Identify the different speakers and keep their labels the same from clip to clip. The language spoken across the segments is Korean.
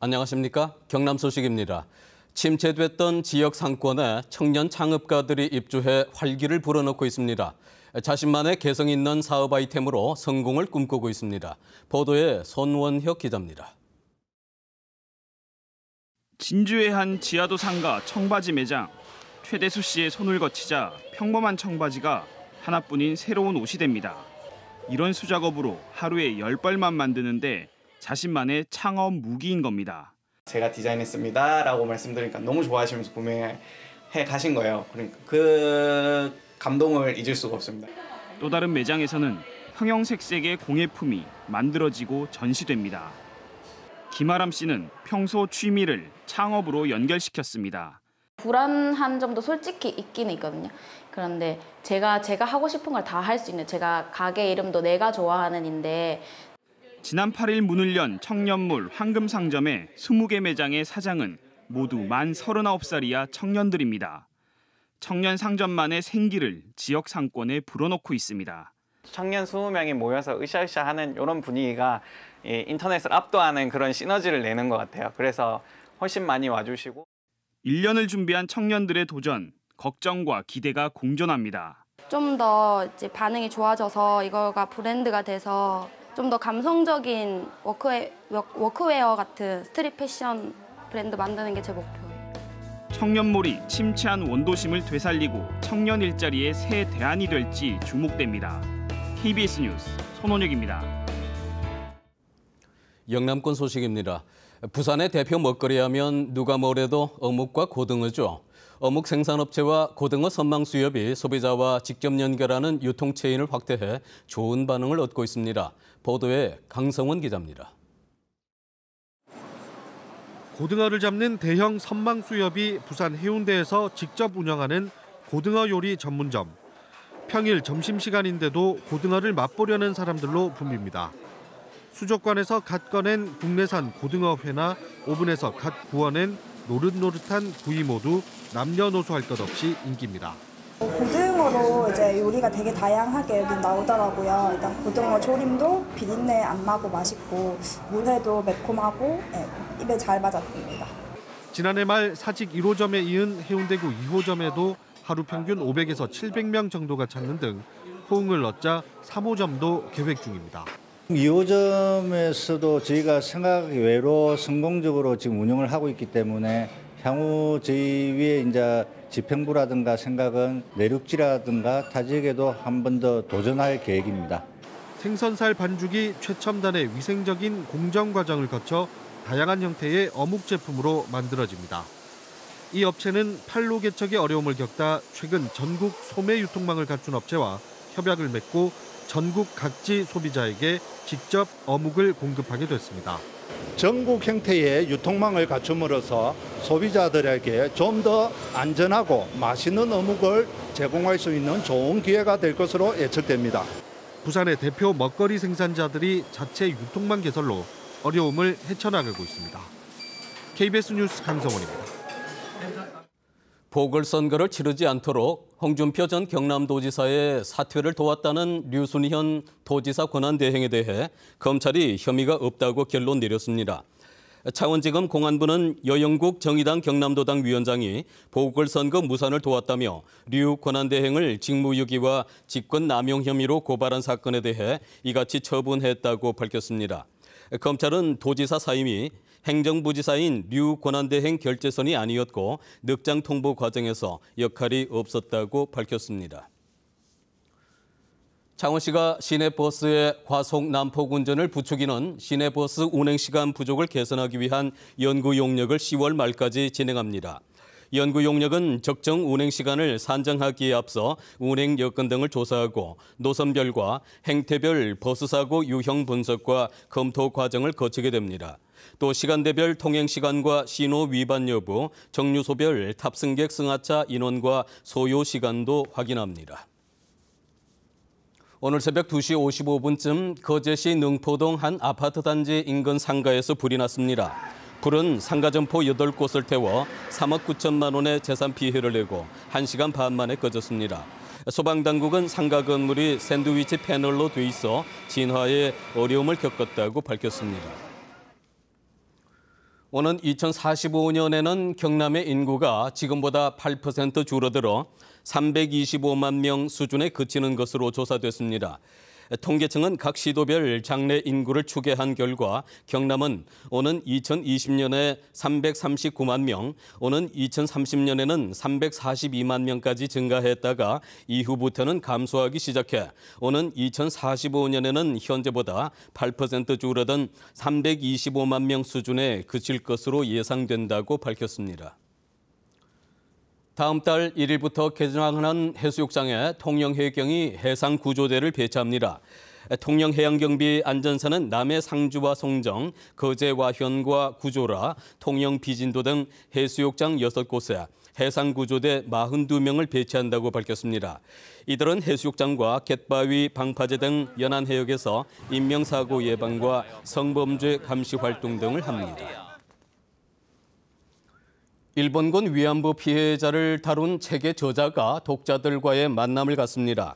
Speaker 1: 안녕하십니까? 경남 소식입니다. 침체됐던 지역 상권에 청년 창업가들이 입주해 활기를 불어넣고 있습니다. 자신만의 개성 있는 사업 아이템으로 성공을 꿈꾸고 있습니다. 보도에 손원혁 기자입니다.
Speaker 2: 진주의 한 지하도 상가 청바지 매장. 최대수 씨의 손을 거치자 평범한 청바지가 하나뿐인 새로운 옷이 됩니다. 이런 수작업으로 하루에 10벌만 만드는데 자신만의 창업 무기인 겁니다.
Speaker 3: 제가 디자인했습니다 라고 말씀드리니까 너무 좋아하시면서 구매해 가신 거예요. 그러니까 그 감동을 잊을 수가 없습니다.
Speaker 2: 또 다른 매장에서는 형형색색의 공예품이 만들어지고 전시됩니다. 김아람 씨는 평소 취미를 창업으로 연결시켰습니다.
Speaker 4: 불안한 점도 솔직히 있기는 있거든요. 그런데 제가 하고 싶은 걸 다 할 수 있는, 제가 가게 이름도 내가 좋아하는인데
Speaker 2: 지난 8일 문을 연 청년몰 황금상점의 20개 매장의 사장은 모두 만 39살이야 청년들입니다. 청년 상점만의 생기를 지역 상권에 불어넣고 있습니다.
Speaker 3: 청년 20명이 모여서 으쌰으쌰하는 이런 분위기가 인터넷을 압도하는 그런 시너지를 내는 것 같아요. 그래서 훨씬 많이 와주시고.
Speaker 2: 1년을 준비한 청년들의 도전, 걱정과 기대가 공존합니다.
Speaker 5: 좀 더 이제 반응이 좋아져서 이거가 브랜드가 돼서 좀 더 감성적인 워크웨어 같은 스트릿 패션 브랜드 만드는 게 제 목표예요.
Speaker 2: 청년몰이 침체한 원도심을 되살리고 청년 일자리의 새 대안이 될지 주목됩니다. KBS 뉴스 손원혁입니다.
Speaker 1: 영남권 소식입니다. 부산의 대표 먹거리 하면 누가 뭐래도 어묵과 고등어죠. 어묵 생산업체와 고등어 선망 수협이 소비자와 직접 연결하는 유통체인을 확대해 좋은 반응을 얻고 있습니다. 보도에 강성원 기자입니다.
Speaker 6: 고등어를 잡는 대형 선망 수협이 부산 해운대에서 직접 운영하는 고등어 요리 전문점. 평일 점심시간인데도 고등어를 맛보려는 사람들로 붐빕니다. 수족관에서 갓 꺼낸 국내산 고등어회나 오븐에서 갓 구워낸 노릇노릇한 구이 모두 남녀노소 할 것 없이 인기입니다.
Speaker 7: 고등어로 이제 요리가 되게 다양하게 여기 나오더라고요. 일단 고등어 조림도 비린내 안 나고 맛있고 물회도 매콤하고 입에 잘 맞았습니다.
Speaker 6: 지난해 말 사직 1호점에 이은 해운대구 2호점에도 하루 평균 500에서 700명 정도가 찾는 등 호응을 얻자 3호점도 계획 중입니다.
Speaker 8: 2호점에서도 저희가 생각 외로 성공적으로 지금 운영을 하고 있기 때문에 향후 저희 위에 이제 집행부라든가 생각은 내륙지라든가 타 지역에도 한 번 더 도전할 계획입니다.
Speaker 6: 생선살 반죽이 최첨단의 위생적인 공정 과정을 거쳐 다양한 형태의 어묵 제품으로 만들어집니다. 이 업체는 판로 개척의 어려움을 겪다 최근 전국 소매 유통망을 갖춘 업체와 협약을 맺고 전국 각지 소비자에게 직접 어묵을 공급하게 됐습니다.
Speaker 9: 전국 형태의 유통망을 갖춤으로써 소비자들에게 좀 더 안전하고 맛있는 어묵을 제공할 수 있는 좋은 기회가 될 것으로 예측됩니다.
Speaker 6: 부산의 대표 먹거리 생산자들이 자체 유통망 개설로 어려움을 헤쳐나가고 있습니다. KBS 뉴스 강성원입니다.
Speaker 1: 보궐선거를 치르지 않도록 홍준표 전 경남도지사의 사퇴를 도왔다는 류순현 도지사 권한대행에 대해 검찰이 혐의가 없다고 결론 내렸습니다. 창원지검 공안부는 여영국 정의당 경남도당 위원장이 보궐선거 무산을 도왔다며 류 권한대행을 직무유기와 직권남용 혐의로 고발한 사건에 대해 이같이 처분했다고 밝혔습니다. 검찰은 도지사 사임이 행정부지사인 류 권한대행 결재선이 아니었고 늑장 통보 과정에서 역할이 없었다고 밝혔습니다. 창원시가 시내버스의 과속 난폭 운전을 부추기는 시내버스 운행시간 부족을 개선하기 위한 연구 용역을 10월 말까지 진행합니다. 연구 용역은 적정 운행시간을 산정하기에 앞서 운행 여건 등을 조사하고 노선별과 행태별 버스사고 유형 분석과 검토 과정을 거치게 됩니다. 또 시간대별 통행시간과 신호 위반 여부, 정류소별 탑승객 승하차 인원과 소요 시간도 확인합니다. 오늘 새벽 2시 55분쯤 거제시 능포동 한 아파트 단지 인근 상가에서 불이 났습니다. 불은 상가점포 8곳을 태워 3억 9천만 원의 재산 피해를 내고 1시간 반 만에 꺼졌습니다. 소방당국은 상가 건물이 샌드위치 패널로 돼 있어 진화에 어려움을 겪었다고 밝혔습니다. 오는 2045년에는 경남의 인구가 지금보다 8% 줄어들어 325만 명 수준에 그치는 것으로 조사됐습니다. 통계청은 각 시도별 장래 인구를 추계한 결과 경남은 오는 2020년에 339만 명, 오는 2030년에는 342만 명까지 증가했다가 이후부터는 감소하기 시작해 오는 2045년에는 현재보다 8% 줄어든 325만 명 수준에 그칠 것으로 예상된다고 밝혔습니다. 다음 달 1일부터 개장하는 해수욕장에 통영해경이 해상구조대를 배치합니다. 통영해양경비 안전사는 남해 상주와 송정, 거제와 현과 구조라, 통영 비진도 등 해수욕장 6곳에 해상구조대 42명을 배치한다고 밝혔습니다. 이들은 해수욕장과 갯바위, 방파제 등 연안해역에서 인명사고 예방과 성범죄 감시 활동 등을 합니다. 일본군 위안부 피해자를 다룬 책의 저자가 독자들과의 만남을 갖습니다.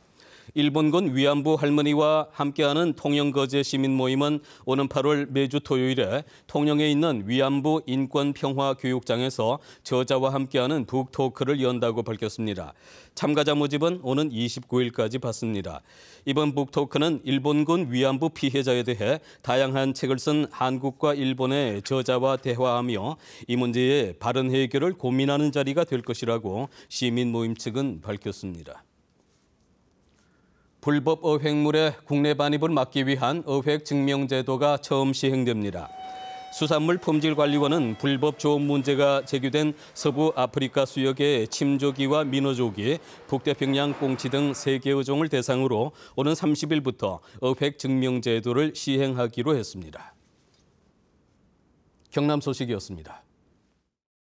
Speaker 1: 일본군 위안부 할머니와 함께하는 통영거제 시민 모임은 오는 8월 매주 토요일에 통영에 있는 위안부 인권평화교육장에서 저자와 함께하는 북토크를 연다고 밝혔습니다. 참가자 모집은 오는 29일까지 받습니다. 이번 북토크는 일본군 위안부 피해자에 대해 다양한 책을 쓴 한국과 일본의 저자와 대화하며 이 문제의 바른 해결을 고민하는 자리가 될 것이라고 시민 모임 측은 밝혔습니다. 불법 어획물의 국내 반입을 막기 위한 어획 증명제도가 처음 시행됩니다. 수산물 품질관리원은 불법 조업 문제가 제기된 서부 아프리카 수역의 침조기와 민어조기, 북태평양 꽁치 등 3개 어종을 대상으로 오는 30일부터 어획 증명제도를 시행하기로 했습니다. 경남 소식이었습니다.